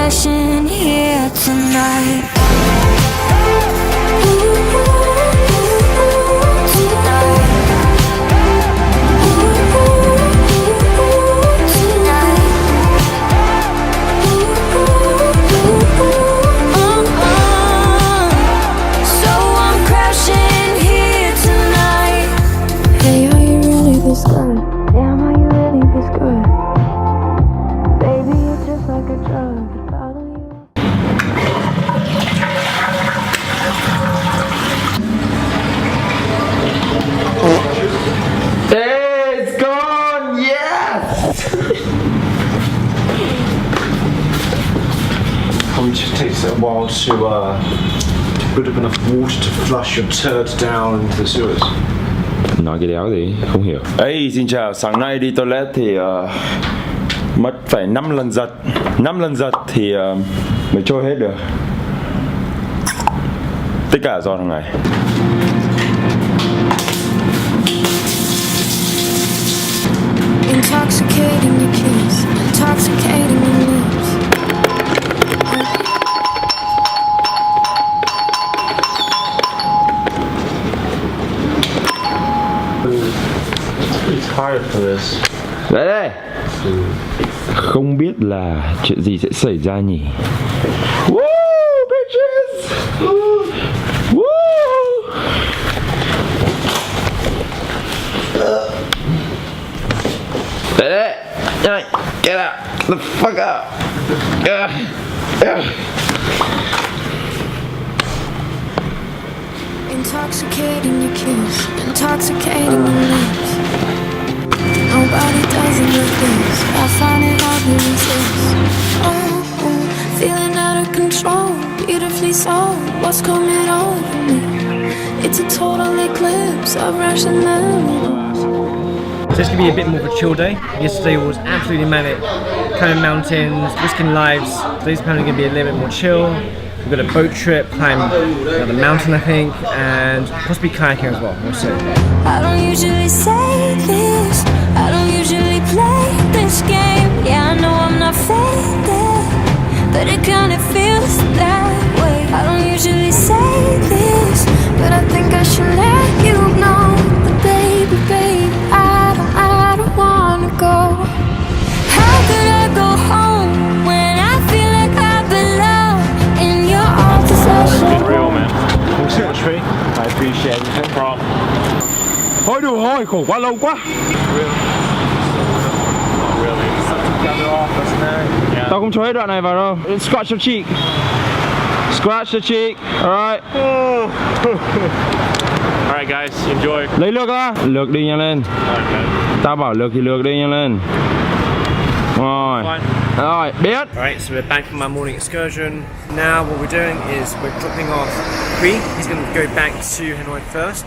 crashing here tonight. It takes a while to put up enough water to flush your turd down into the sewers. Nói cái đéo gì không hiểu. Ê, xin chào, sáng nay đi toilet thì mất phải 5 lần giật. 5 lần giật thì mới trôi hết được. Tất cả do thằng này. Intoxicating your kiss, intoxicating your lips. Tired for this. Đây đây. Không biết là chuyện gì sẽ xảy ra nhỉ. Woo, bitches. Woo. Đây đây. Get out. Get the fuck out. Intoxicating your kiss, intoxicating your lips. Nobody does it like this. I find it hard to resist. Oh, feeling out of control, beautifully so. What's coming over me? It's a total eclipse of rationality. So this could be a bit more of a chill day. Yesterday was absolutely manic, climbing mountains, risking lives. Today's apparently going to be a little bit more chill. We've got a boat trip, climb another mountain I think, and possibly kayaking as well, we'll see. I don't usually say this, I don't usually play this game. Yeah, I know I'm not faded, but it kinda feels that way. I don't usually say this, but I think I should let you know. But baby, baby, I don't wanna go. How could I go home when I feel like I belong in your arms? Real man. Thanks so much, Tree. I appreciate it. No problem. Thôi đủ thôi, khổ quá lâu quá. Tao không cho hết đoạn này vào đâu. Scratch your cheek. Scratch the cheek. Alright. Alright guys, enjoy. Lấy lược á. Lược đi nhanh lên. Tao bảo lược thì lược đi nhanh lên. Rồi. Rồi, biết. Alright, so we're back from our morning excursion. Now what we're doing is we're dropping off Hui. He's going to go back to Hanoi first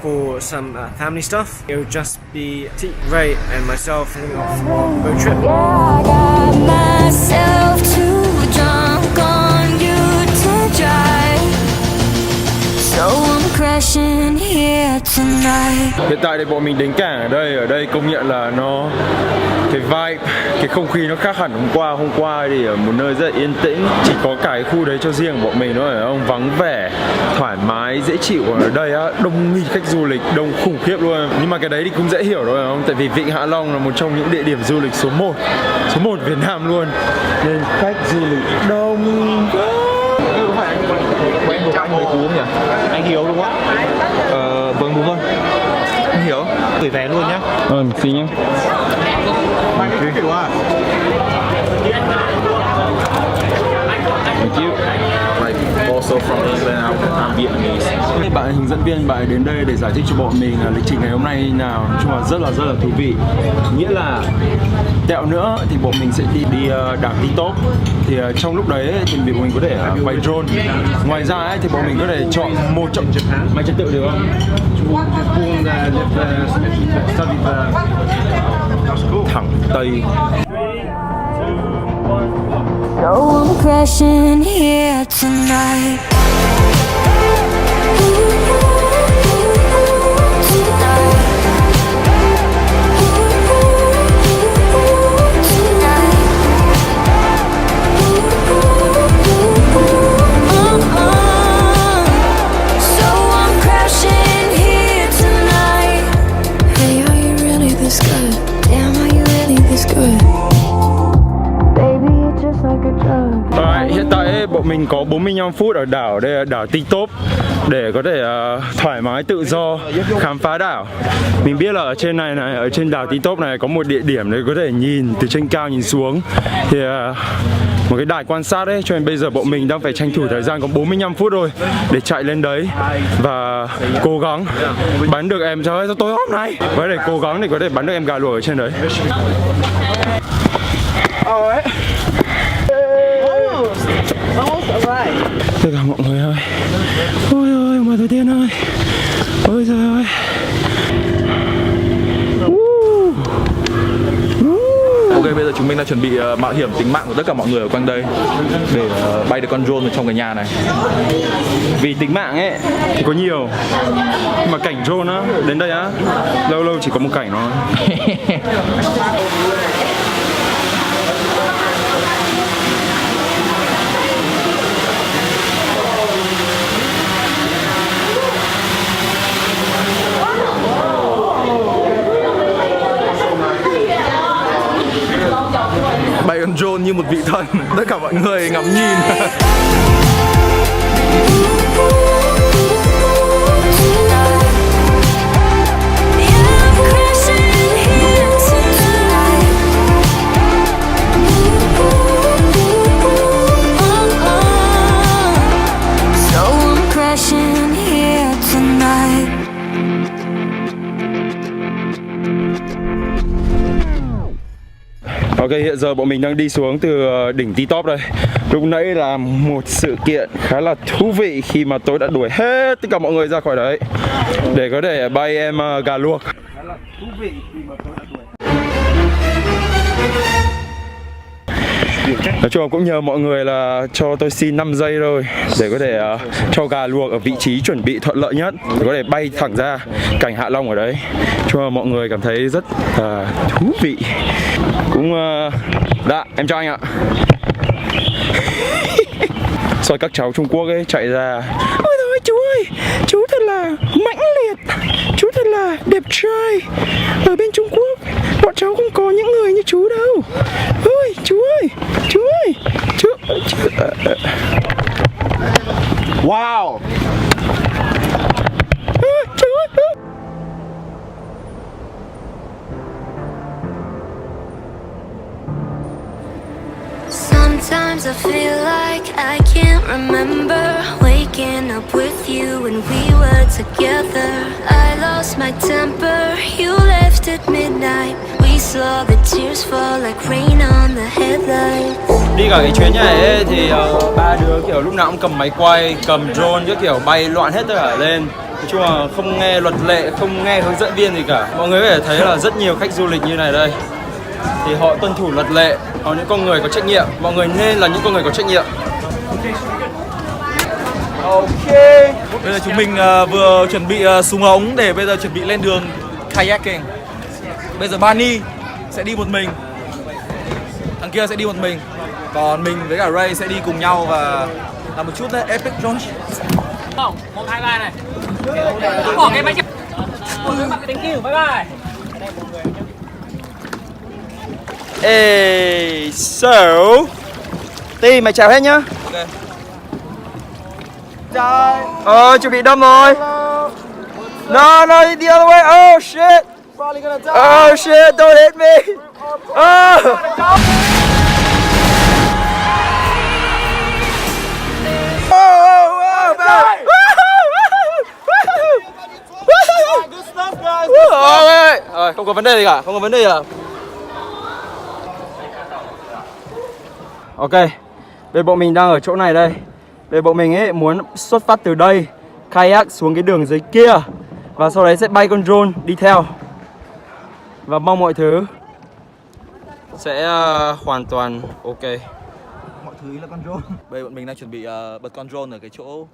for some family stuff. It'll just be Ray and myself heading off on a boat trip. Yeah, I got myself too drunk on you to drive, so I'm crashing here tonight. Hiện tại thì bọn mình đến cảng ở đây công nhận là nó cái vibe, cái không khí nó khác hẳn hôm qua thì ở một nơi rất là yên tĩnh, chỉ có cả cái khu đấy cho riêng bọn mình thôi, phải không? Vắng vẻ, thoải mái, dễ chịu. Ở đây á, đông nghịt khách du lịch, đông khủng khiếp luôn. Nhưng mà cái đấy thì cũng dễ hiểu rồi, phải không? Tại vì Vịnh Hạ Long là một trong những địa điểm du lịch số 1 Việt Nam luôn, nên khách du lịch đông. Có phải anh quen của anh người cũ không nhỉ? Anh Hiếu đúng không ạ? Vâng đúng rồi. Anh Hiếu gửi vé luôn nhá. Xin nhá. Anh cái kiểu à? Thank you. Like also from England, I'm Vietnamese. Bạn hướng dẫn viên bạn đến đây để giải thích cho bọn mình là lịch trình ngày hôm nay như nào. Nói chung là rất là thú vị. Nghĩa là tẹo nữa thì bọn mình sẽ đi đảo Ti Tốp. Thì trong lúc đấy thì bọn mình có thể quay drone. Ngoài ra ấy, thì bọn mình có thể chọn một trong máy trật tự được không? Thẳng Tây. So I'm crashing here tonight. bọn mình có 45 phút ở đảo, đây là đảo Ti-Top, để có thể thoải mái tự do khám phá đảo. Mình biết là ở trên này ở trên đảo Ti-Top này có một địa điểm để có thể nhìn từ trên cao nhìn xuống, thì một cái đài quan sát đấy, cho nên bây giờ bọn mình đang phải tranh thủ thời gian có 45 phút thôi để chạy lên đấy và cố gắng bắn được em cho tối hôm nay, với để cố gắng để có thể bắn được em gà luộc ở trên đấy. Tất cả mọi người ơi, ôi ơi mà tôi tiên ơi, ôi trời ơi. Ok, bây giờ chúng mình đang chuẩn bị mạo hiểm tính mạng của tất cả mọi người ở quanh đây để bay được con drone ở trong cái nhà này. Vì tính mạng ấy thì có nhiều, nhưng mà cảnh drone á, đến đây á, lâu lâu chỉ có một cảnh thôi. Bay con drone như một vị thần, tất cả mọi người ngắm nhìn. Ok, hiện giờ bọn mình đang đi xuống từ đỉnh Ti-Top đây. Lúc nãy là một sự kiện khá là thú vị khi mà tôi đã đuổi hết tất cả mọi người ra khỏi đấy để có thể bay em gà luộc. Khá là thú vị khi mà tôi đã đuổi. Nói chung là cũng nhờ mọi người là cho tôi xin 5 giây thôi để có thể cho gà luộc ở vị trí chuẩn bị thuận lợi nhất để có thể bay thẳng ra cảnh Hạ Long ở đấy. Cho mọi người cảm thấy rất thú vị. Cũng dạ, em chào anh ạ. Rồi các cháu Trung Quốc ấy chạy ra. Ôi thôi chú ơi, chú thật là mãnh liệt, chú thật là đẹp trai. Ở bên Trung Quốc, bọn cháu không có những người như chú đâu. Ôi chú ơi, chú ơi, chú. Wow. Chú ơi. Sometimes I feel like I can't remember waking up with you when we were together. I lost my temper, you left at midnight. We saw the tears fall like rain on the headlights. Đi cả cái chuyến này ấy, thì ba đứa kiểu lúc nào cũng cầm máy quay, cầm drone, cái kiểu bay loạn hết tất cả lên. Nói chung là không nghe luật lệ, không nghe hướng dẫn viên gì cả. Mọi người có thể thấy là rất nhiều khách du lịch như này đây thì họ tuân thủ luật lệ, họ những con người có trách nhiệm. Mọi người nên là những con người có trách nhiệm. Ok. Bây giờ chúng mình vừa chuẩn bị súng ống để bây giờ chuẩn bị lên đường kayaking. Bây giờ Bani sẽ đi một mình, thằng kia sẽ đi một mình, còn mình với cả Ray sẽ đi cùng nhau và làm một chút epic launch. Không, 1, 2, 3 này. Tôi bỏ cái máy chụp. Thank you, bye bye. Hey, so Ti, mày chào hết nhá. Ok. Chuẩn bị đâm rồi. No, the other way. Oh shit. Oh shit, don't hit me. Oh. Rồi, không có vấn đề gì cả, không có vấn đề gì cả. Ok, bây bọn mình đang ở chỗ này đây. Bây bọn mình ấy muốn xuất phát từ đây, kayak xuống cái đường dưới kia và sau đấy sẽ bay con drone đi theo. Và mong mọi thứ sẽ hoàn toàn ok. Mọi thứ là con drone. Bây giờ bọn mình đang chuẩn bị bật con drone ở cái chỗ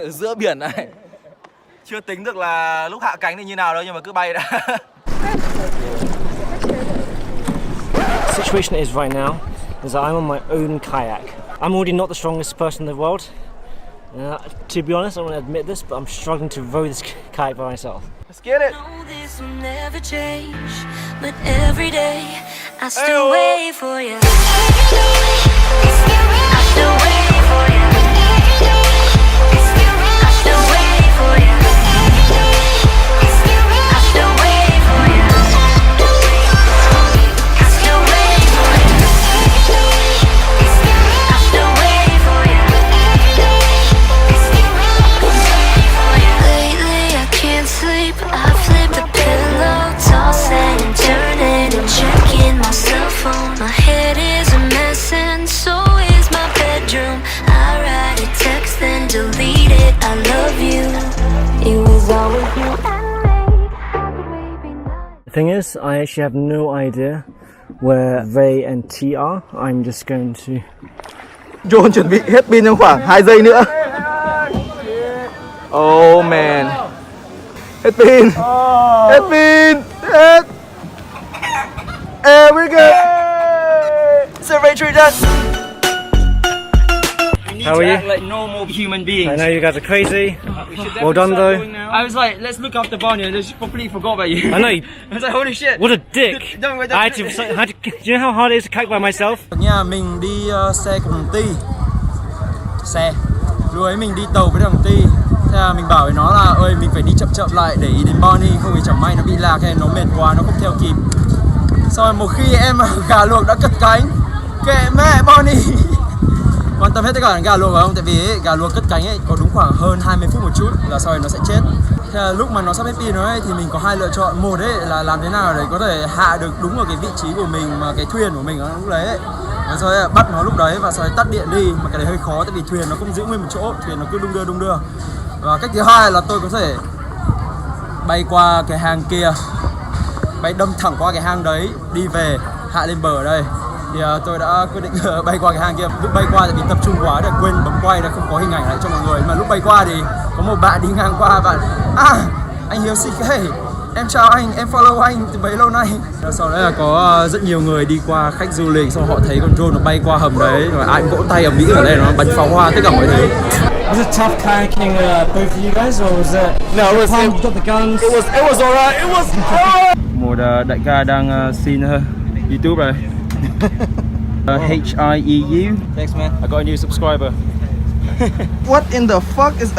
giữa biển này. Chưa tính được là lúc hạ cánh thì như nào đâu, nhưng mà cứ bay đã. Situation is right now is that I'm on my own kayak. I'm already not the strongest person in the world. To be honest, I don't want to admit this, but I'm struggling to row this kayak by myself. Let's get it. know this will never change, but every day I still wait for you. I still wait for you. Thing is, I actually have no idea where Vay and T are. I'm just going to... John chuẩn bị hết pin trong khoảng 2 giây nữa. Oh man. Hết pin. Hết pin. Hết. And we're good. Survey tree done. How are you? Like normal human beings. I know you guys are crazy. Well done though. I was like, let's look after Barney, and I just completely forgot about you. I know. I was like, holy shit. What a dick. I had to, do you know how hard it is to kite by myself? Nha, mình đi xe cùng thằng Ti. Xe. Lúc ấy mình đi tàu với thằng Ti. Thế là mình bảo với nó là ơi mình phải đi chậm chậm lại để ý đến Bonnie, không thì chẳng may nó bị lạc hay nó mệt quá nó không theo kịp. Sau rồi một khi em gà luộc đã cất cánh, kệ mẹ Bonnie. Quan tâm hết tất cả gà luộc phải không? Tại vì ấy, gà luộc cất cánh ấy có đúng khoảng hơn 20 phút một chút là sau rồi nó sẽ chết. Thế là lúc mà nó sắp hết pin rồi ấy thì mình có hai lựa chọn. Một ấy là làm thế nào để có thể hạ được đúng ở cái vị trí của mình mà cái thuyền của mình ở lúc đấy ấy. Và sau đấy bắt nó lúc đấy và sau đấy tắt điện đi, mà cái đấy hơi khó tại vì thuyền nó không giữ nguyên một chỗ, thuyền nó cứ đung đưa. Và cách thứ hai là tôi có thể bay qua cái hang kia, bay đâm thẳng qua cái hang đấy, đi về, hạ lên bờ ở đây. Thì tôi đã quyết định bay qua cái hang kia. Lúc bay qua thì bị tập trung quá để quên bấm quay, để không có hình ảnh lại cho mọi người. Mà lúc bay qua thì có một bạn đi ngang qua, bạn anh Hiếu CK, em chào anh, em follow anh từ bấy lâu nay. Sau đấy là có rất nhiều người đi qua, khách du lịch, sau họ thấy con drone nó bay qua hầm đấy, rồi ai cũng vỗ tay ở Mỹ ở đây, nó bắn pháo hoa tất cả mọi thứ. Was it tough kayaking both of you guys, or was it? No, it was You got the guns. It was alright. It was alright. Một đại ca đang xin YouTube này. HIEU. Thanks man. I got a new subscriber. What in the fuck is?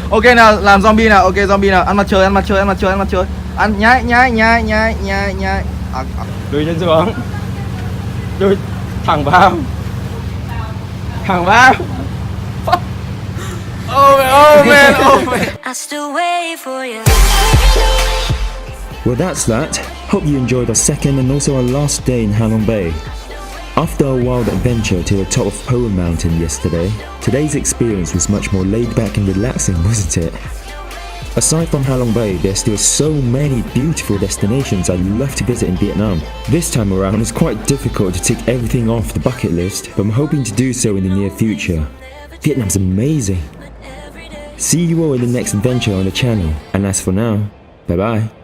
Ok nào, làm zombie nào. Ok zombie nào. Ăn mặt trời. Ăn nhai. Đuôi lên xuống. Đuôi thẳng vào. Oh man. I still wait for you. Well, that's that. Hope you enjoyed our second and also our last day in Halong Bay. After a wild adventure to the top of Poland Mountain yesterday, today's experience was much more laid back and relaxing, wasn't it? Aside from Halong Bay, there's still so many beautiful destinations I'd love to visit in Vietnam. This time around, it's quite difficult to tick everything off the bucket list, but I'm hoping to do so in the near future. Vietnam's amazing. See you all in the next adventure on the channel, and as for now, bye bye.